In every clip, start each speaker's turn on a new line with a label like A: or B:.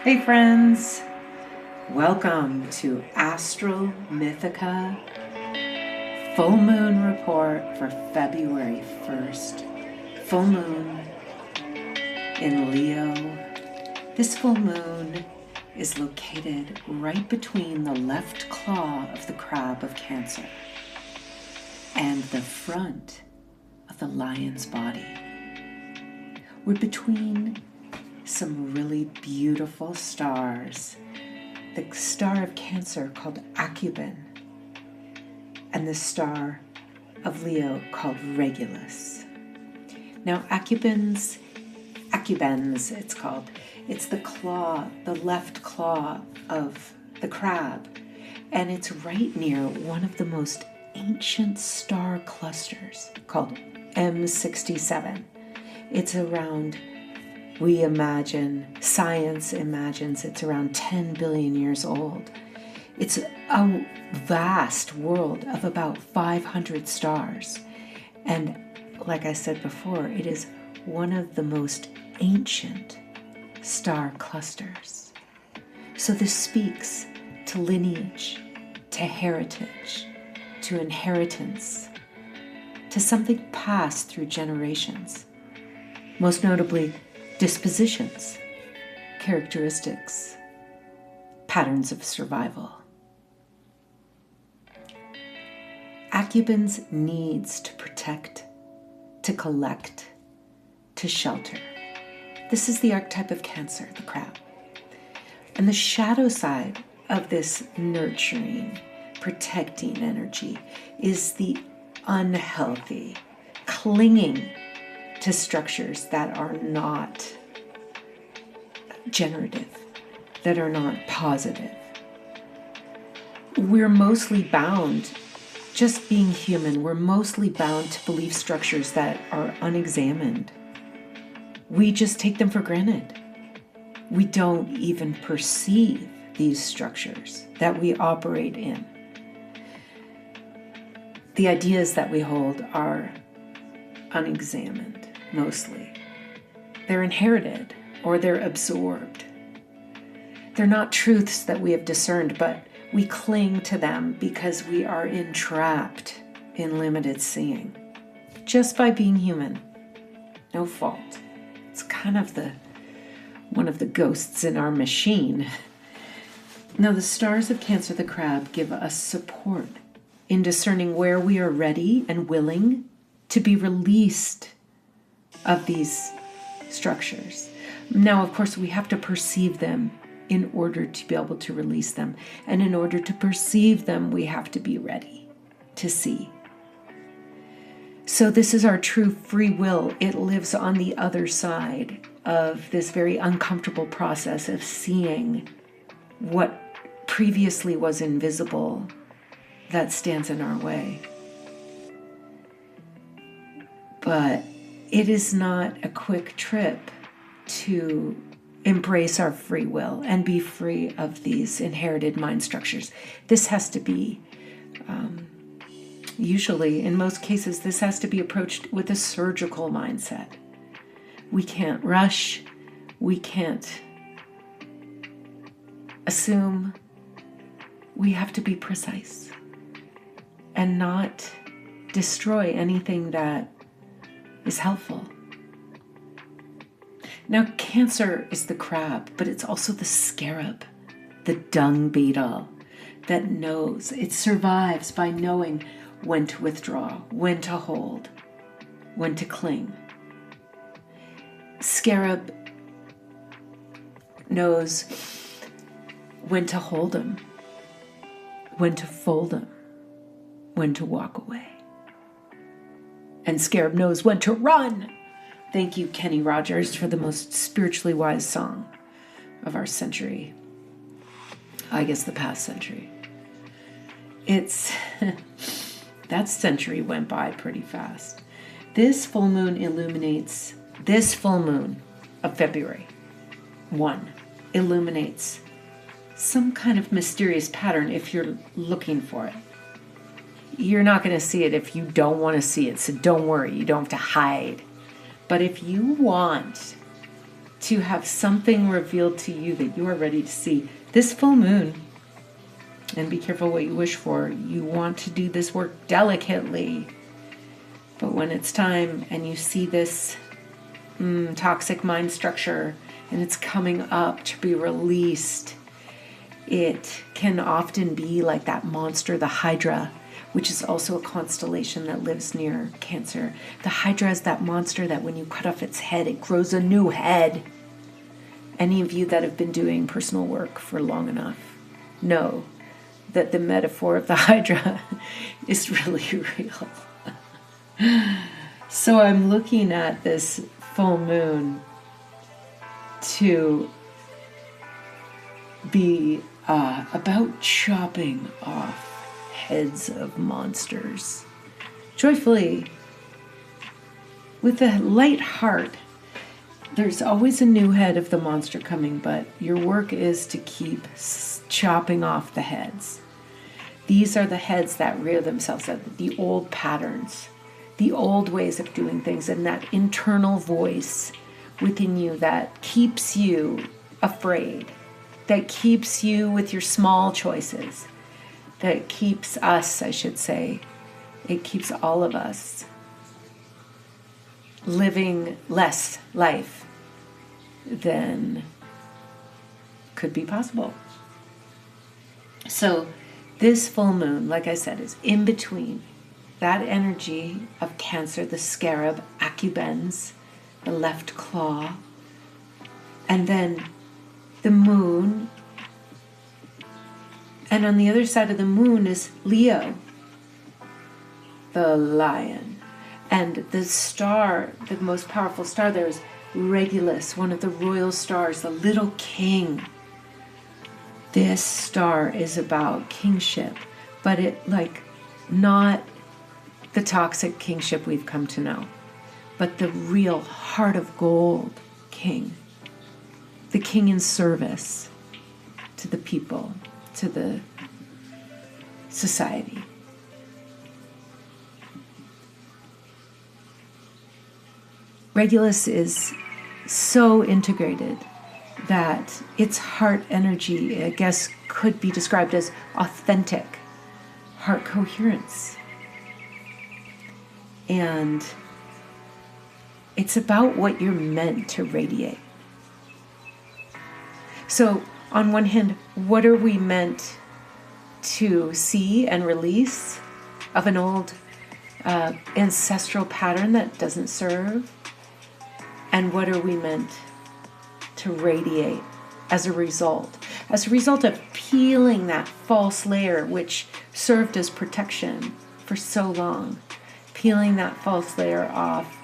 A: Hey friends, welcome to Astral Mythica Full Moon Report for February 1st. Full Moon in Leo. This full moon is located right between the left claw of the crab of Cancer and the front of the lion's body. We're between some really beautiful stars. The star of Cancer called Acuben, and the star of Leo called Regulus. Now Acubens, it's called. It's the claw, the left claw of the crab, and it's right near one of the most ancient star clusters called M67. It's around, science imagines it's around 10 billion years old. It's a vast world of about 500 stars. And like I said before, it is one of the most ancient star clusters. So this speaks to lineage, to heritage, to inheritance, to something passed through generations. Most notably, dispositions, characteristics, patterns of survival. Acubens needs to protect, to collect, to shelter. This is the archetype of Cancer, the crab. And the shadow side of this nurturing, protecting energy is the unhealthy, clinging to structures that are not generative, that are not positive. We're mostly bound, just being human, we're mostly bound to belief structures that are unexamined. We just take them for granted. We don't even perceive these structures that we operate in. The ideas that we hold are unexamined, mostly. They're inherited or they're absorbed. They're not truths that we have discerned, but we cling to them because we are entrapped in limited seeing. Just by being human. No fault. It's kind of one of the ghosts in our machine. Now, the stars of Cancer the crab give us support in discerning where we are ready and willing to be released of these structures. Now, of course, we have to perceive them in order to be able to release them. And in order to perceive them, we have to be ready to see. So this is our true free will. It lives on the other side of this very uncomfortable process of seeing what previously was invisible that stands in our way. But it is not a quick trip to embrace our free will and be free of these inherited mind structures. This has to be, usually, in most cases, this has to be approached with a surgical mindset. We can't rush. We can't assume. We have to be precise and not destroy anything that is helpful. Now, Cancer is the crab, but it's also the scarab, the dung beetle that knows. It survives by knowing when to withdraw, when to hold, when to cling. Scarab knows when to hold them, when to fold them, when to walk away. And Scarab knows when to run. Thank you, Kenny Rogers, for the most spiritually wise song of our century. I guess the past century. That century went by pretty fast. This full moon illuminates, this full moon of February 1 illuminates some kind of mysterious pattern if you're looking for it. You're not going to see it if you don't want to see it, so don't worry, you don't have to hide. But if you want to have something revealed to you that you are ready to see. This full moon, and be careful what you wish for, you want to do this work delicately. But when it's time and you see this toxic mind structure and it's coming up to be released, it can often be like that monster, the Hydra, which is also a constellation that lives near Cancer. The Hydra is that monster that when you cut off its head, it grows a new head. Any of you that have been doing personal work for long enough know that the metaphor of the Hydra is really real. So I'm looking at this full moon to be about chopping off heads of monsters joyfully with a light heart. There's always a new head of the monster coming, but your work is to keep chopping off the heads. These are the heads that rear themselves up, the old patterns, the old ways of doing things, and that internal voice within you that keeps you afraid, that keeps you with your small choices, that keeps us, I should say, it keeps all of us living less life than could be possible. So this full moon, like I said, is in between that energy of Cancer, the scarab, acubens, the left claw, and then the moon. And on the other side of the moon is Leo, the lion. And the star, the most powerful star there is Regulus, one of the royal stars, the little king. This star is about kingship, but not the toxic kingship we've come to know, but the real heart of gold king. The king in service to the people, to the society. Regulus is so integrated that its heart energy, I guess, could be described as authentic heart coherence. And it's about what you're meant to radiate. So on one hand, what are we meant to see and release of an old ancestral pattern that doesn't serve? And what are we meant to radiate as a result? As a result of peeling that false layer which served as protection for so long, peeling that false layer off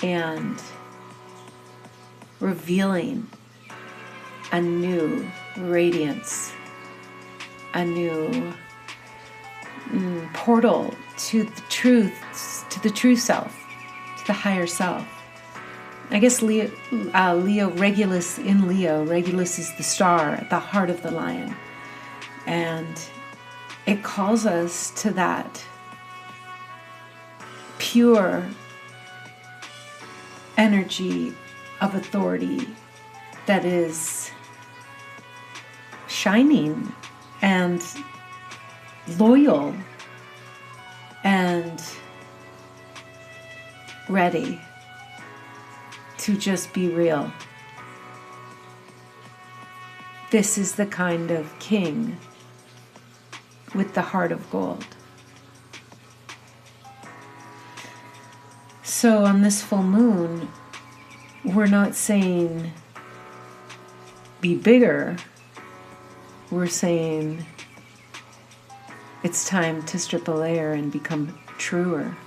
A: and revealing a new radiance, a new portal to the truth, to the true self, to the higher self. I guess Leo, Regulus in Leo, Regulus is the star at the heart of the lion. And it calls us to that pure energy of authority that is shining and loyal and ready to just be real. This is the kind of king with the heart of gold. So on this full moon, we're not saying be bigger. We're saying it's time to strip a layer and become truer.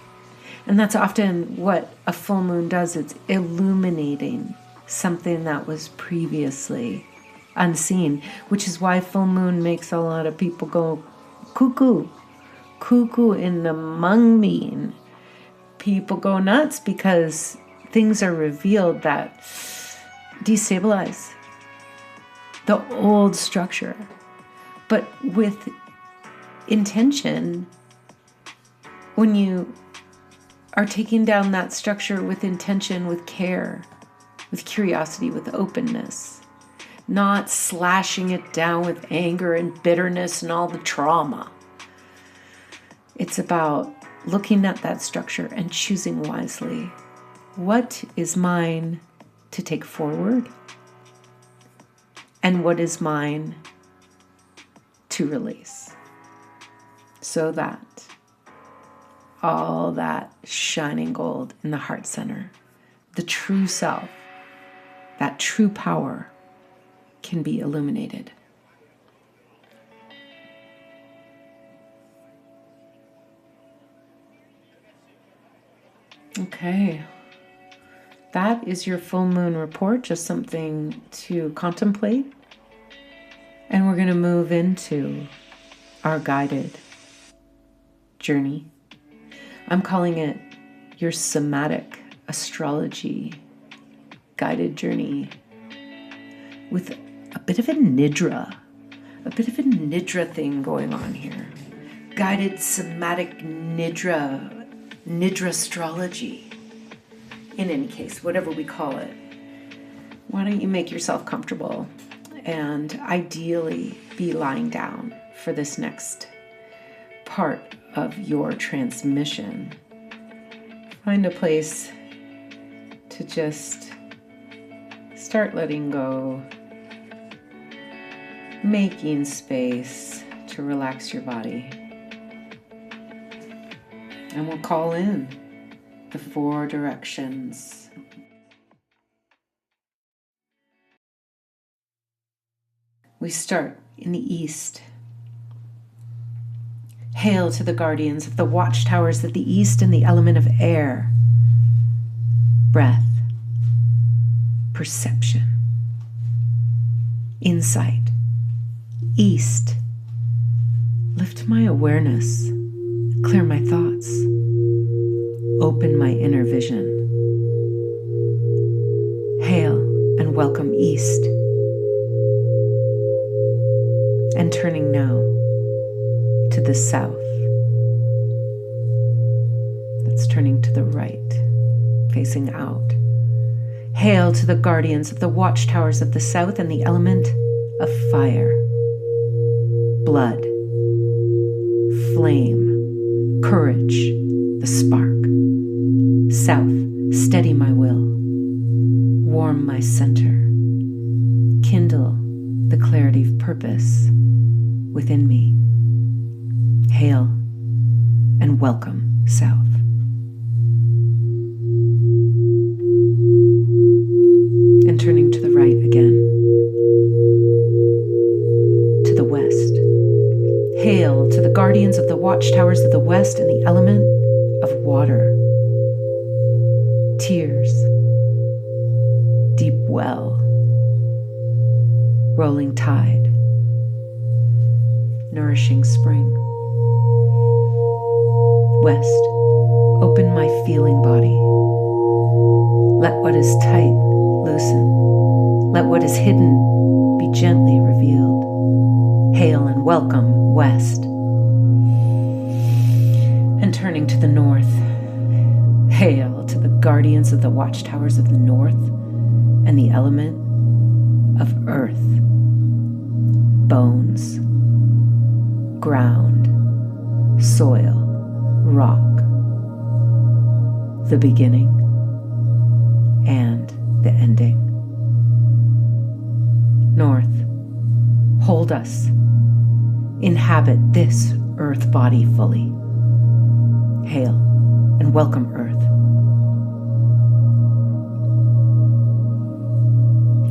A: And that's often what a full moon does. It's illuminating something that was previously unseen, which is why full moon makes a lot of people go cuckoo, cuckoo in the mung bean. People go nuts because things are revealed that destabilize the old structure. But with intention, when you are taking down that structure with intention, with care, with curiosity, with openness, not slashing it down with anger and bitterness and all the trauma. It's about looking at that structure and choosing wisely. What is mine to take forward? And what is mine to release? So that all that shining gold in the heart center, the true self, that true power can be illuminated. Okay. That is your full moon report, just something to contemplate. And we're going to move into our guided journey. I'm calling it your somatic astrology guided journey with a bit of a nidra thing going on here. Guided somatic nidra astrology. In any case, whatever we call it, why don't you make yourself comfortable and ideally be lying down for this next part of your transmission. Find a place to just start letting go, making space to relax your body. And we'll call in the 4 directions. We start in the east. Hail to the guardians of the watchtowers of the east and the element of air. Breath, perception, insight, east. Lift my awareness, clear my thoughts, open my inner vision. Hail and welcome east. And turning now to the south. That's turning to the right, facing out. Hail to the guardians of the watchtowers of the south and the element of fire. Blood, flame, courage, the spark. South, steady my will, warm my center, kindle the clarity of purpose within me. Hail and welcome, South. And turning to the right again, to the west. Hail to the guardians of the watchtowers of the west and the element of water. Tears, deep well, rolling tide, nourishing spring. West, open my feeling body. Let what is tight loosen. Let what is hidden be gently revealed. Hail and welcome, West. And turning to the north, hail to the guardians of the watchtowers of the north and the element of earth. Bones, ground, soil, rock. The beginning and the ending. North, hold us. Inhabit this earth body fully. Hail and welcome, Earth.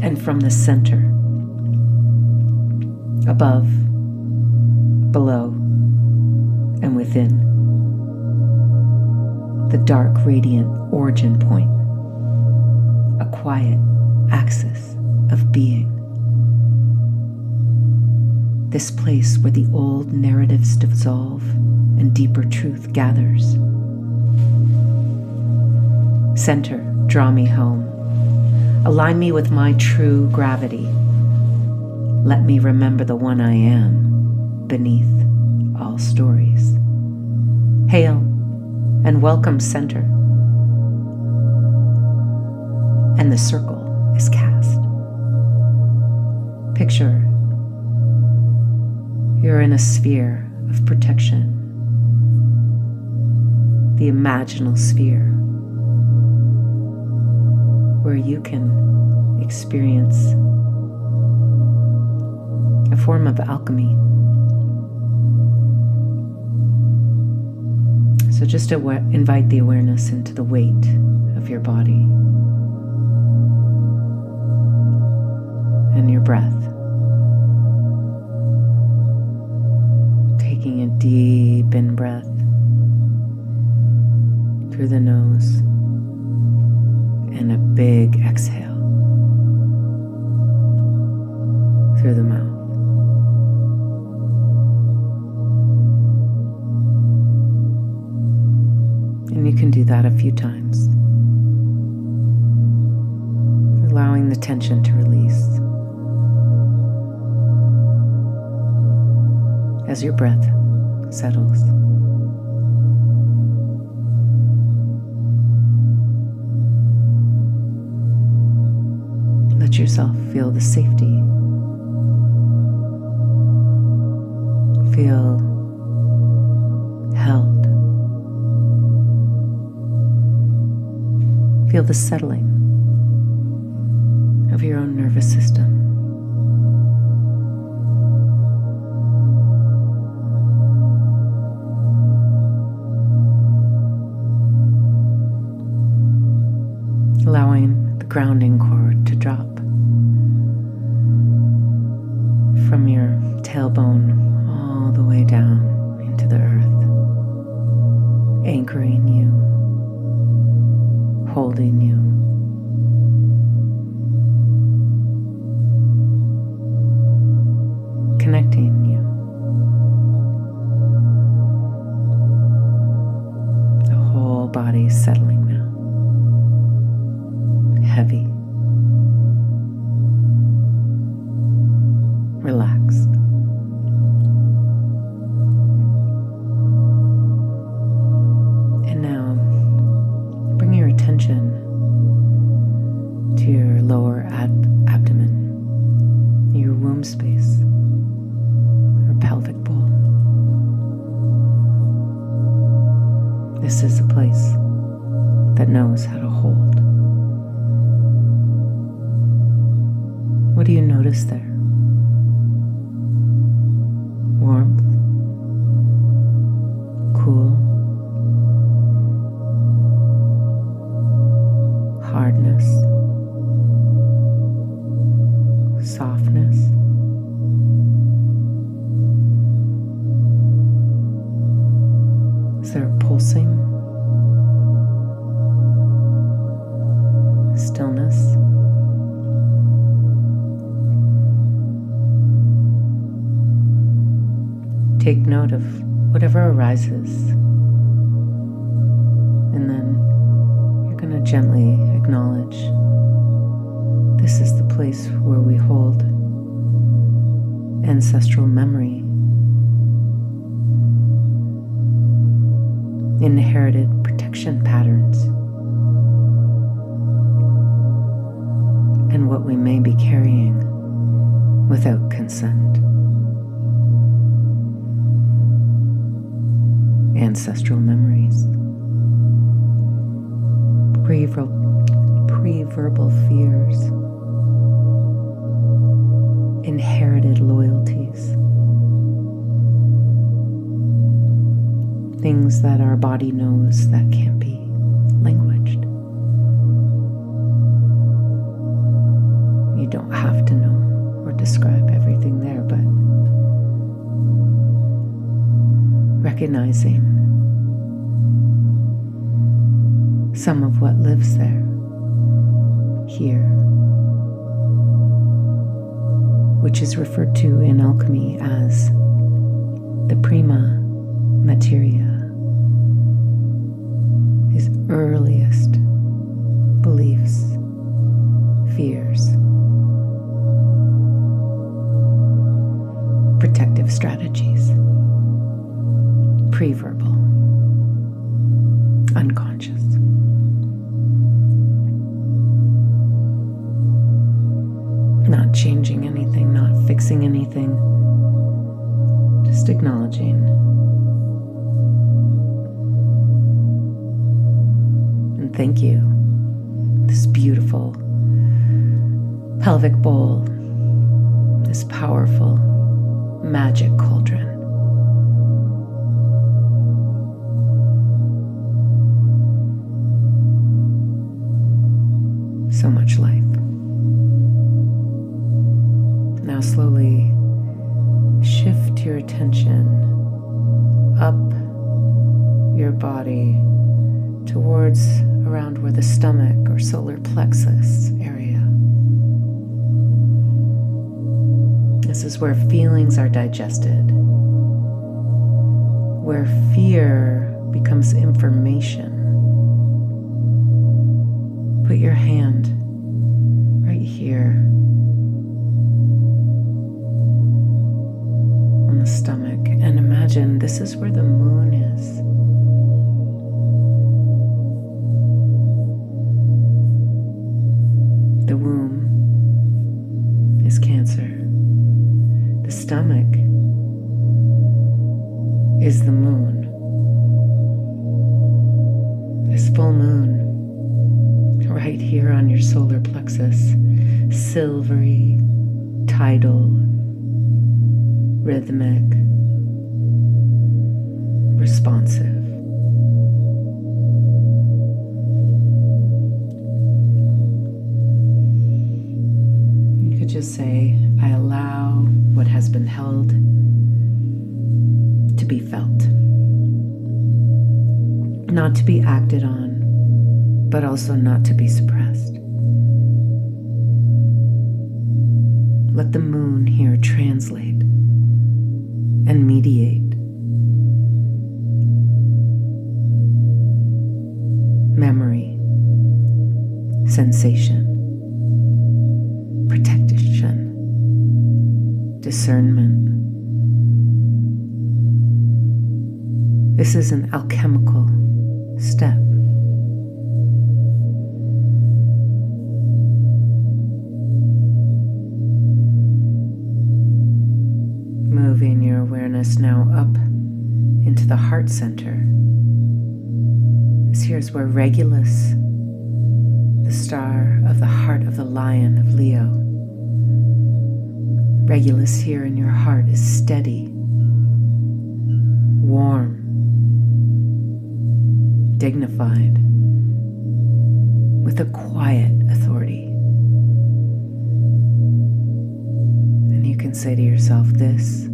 A: And from the center, above, below, and within, the dark radiant origin point, a quiet axis of being. This place where the old narratives dissolve and deeper truth gathers. Center, draw me home. Align me with my true gravity. Let me remember the one I am beneath all stories. Hail and welcome, center. And the circle Picture you're in a sphere of protection, the imaginal sphere, where you can experience a form of alchemy. So just invite the awareness into the weight of your body and your breath. Taking a deep in-breath through the nose and a big exhale through the mouth. And you can do that a few times, allowing the tension to release as your breath settles. Let yourself feel the safety. Feel held. Feel the settling of your own nervous system. Allowing the grounding cord to drop from your tailbone all the way down into the earth, anchoring you, holding you. Connecting you. The whole body is settling now. Heavy. Relaxed. And now bring your attention to your lower abdomen, your womb space, your pelvic bowl. This is a place that knows how to hold. What do you notice there? Warmth, cool, hardness, softness, is there a pulsing, stillness? Take note of whatever arises, and then you're going to gently acknowledge this is the place where we hold ancestral memory, inherited protection patterns, and what we may be carrying without consent. Ancestral memories, pre-verbal fears, inherited loyalties, things that our body knows that can't be languaged. You don't have to know or describe everything there, but recognizing some of what lives there, here, which is referred to in alchemy as the prima materia, his earliest beliefs, fears, protective strategies, pre-verbal, unconscious. Not changing anything, not fixing anything, just acknowledging. And thank you. This beautiful pelvic bowl, this powerful magic cauldron. So much life. Now slowly shift your attention up your body towards around where the stomach or solar plexus area. This is where feelings are digested, where fear becomes information. Put your hand right here on the stomach and imagine this is where the moon is. The womb is Cancer. The stomach is the moon. This full moon right here on your solar plexus, silvery, tidal, rhythmic, responsive. You could just say, I allow what has been held to be felt, not to be acted on, but also not to be suppressed. Let the moon here translate and mediate. Memory, sensation, protection, discernment. This is an alchemical step. Moving your awareness now up into the heart center. This here is where Regulus, the star of the heart of the lion of Leo. Regulus here in your heart is steady, warm, dignified, with a quiet authority. And you can say to yourself, this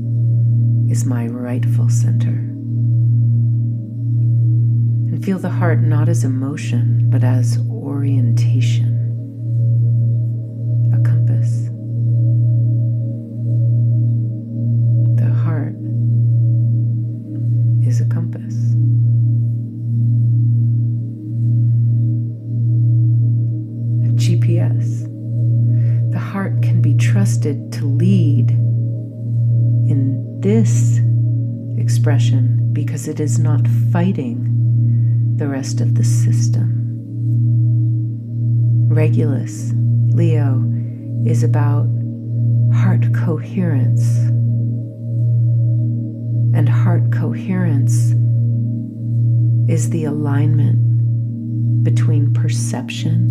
A: is my rightful center. And feel the heart not as emotion, but as orientation, a compass. The heart is a compass. A GPS. The heart can be trusted to lead in this expression because it is not fighting the rest of the system. Regulus, Leo, is about heart coherence. And heart coherence is the alignment between perception,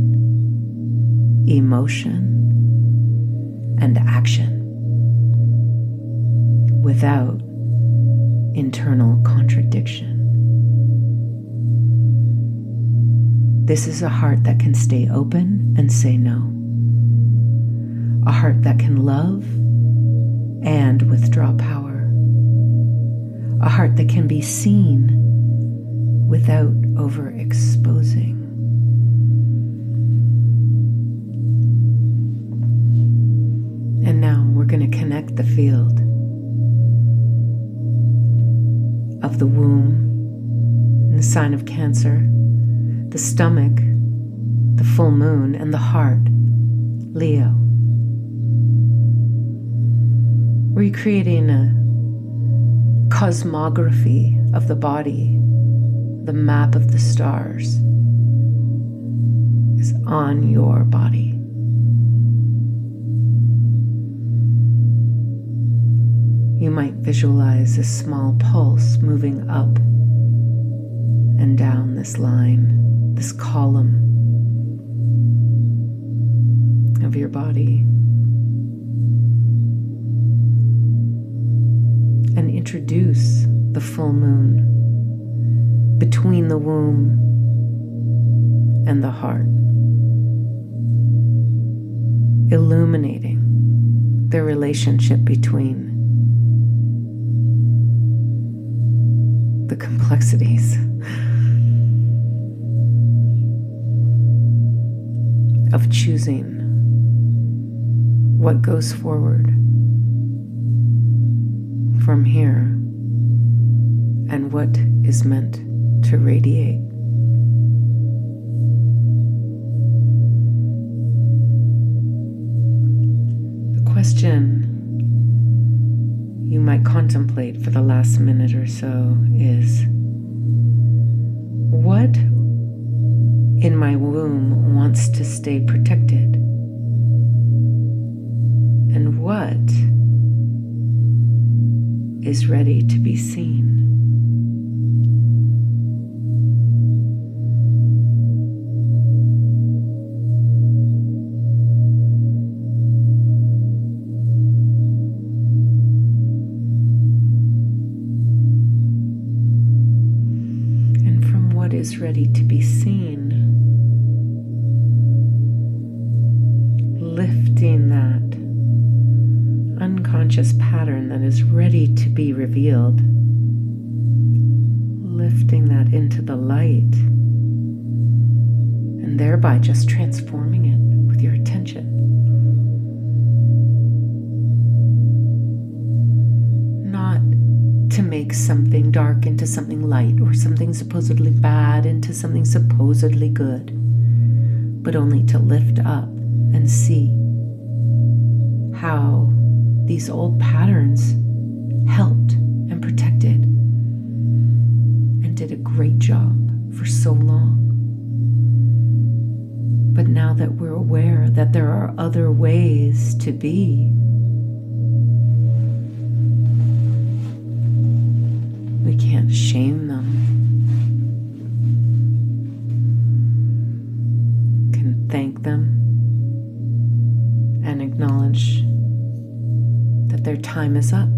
A: emotion, and action without internal contradiction. This is a heart that can stay open and say no. A heart that can love and withdraw power. A heart that can be seen without overexposing. And now we're going to connect the field of the womb and the sign of Cancer, the stomach, the full moon, and the heart, Leo. We're creating a cosmography of the body. The map of the stars is on your body. You might visualize a small pulse moving up and down this line, this column of your body. And introduce the full moon between the womb and the heart, illuminating the relationship between the complexities of choosing what goes forward from here and what is meant to radiate. The question you might contemplate for the last minute or so is, what in my womb wants to stay protected? And what is ready to be seen? And from what is ready to be seen, lifting that unconscious pattern that is ready to be revealed, lifting that into the light, and thereby just transforming it with your attention. Not to make something dark into something light, or something supposedly bad into something supposedly good, but only to lift up and see how these old patterns helped and protected and did a great job for so long. But now that we're aware that there are other ways to be, we can't shame them. Can thank them and acknowledge that their time is up.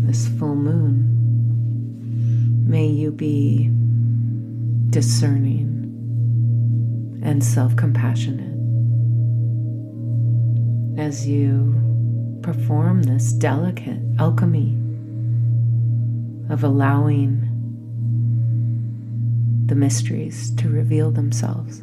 A: This full moon, may you be discerning and self-compassionate as you perform this delicate alchemy of allowing the mysteries to reveal themselves.